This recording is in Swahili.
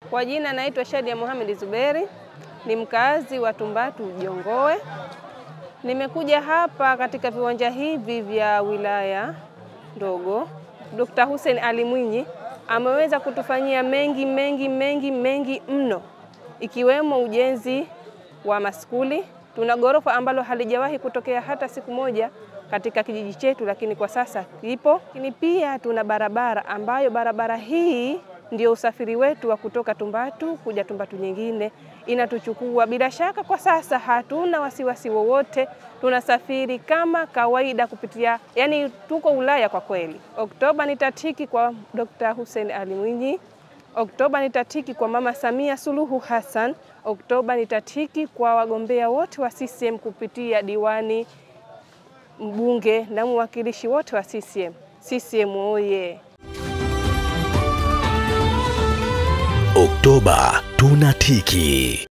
Kwa jina naitwa Shadia Mohamed Zuberi, ni mkazi wa Tumbatu Jongowe. Nimekuja hapa katika viwanja hivi vya wilaya ndogo. Dr. Hussein Ali Mwinyi ameweza kutufanyia mengi mno, ikiwemo ujenzi wa maskuli. Tuna ghorofa ambalo halijawahi kutokea hata siku moja katika kijiji chetu, lakini kwa sasa ipo. Lakini pia tuna barabara ambayo barabara hii ndio usafiri wetu wa kutoka Tumbatu kuja Tumbatu nyingine, inatuchukua. Bila shaka kwa sasa hatuna wasiwasi wowote, tunasafiri kama kawaida kupitia, yani tuko Ulaya kwa kweli. Oktoba nitatiki kwa Dr. Hussein Ali Mwinyi, Oktoba nitatiki kwa Mama Samia Suluhu Hassan, Oktoba nitatiki kwa wagombea wote wa CCM kupitia diwani, mbunge na mwakilishi wote wa CCM. CCM oye! Oktoba tunatiki.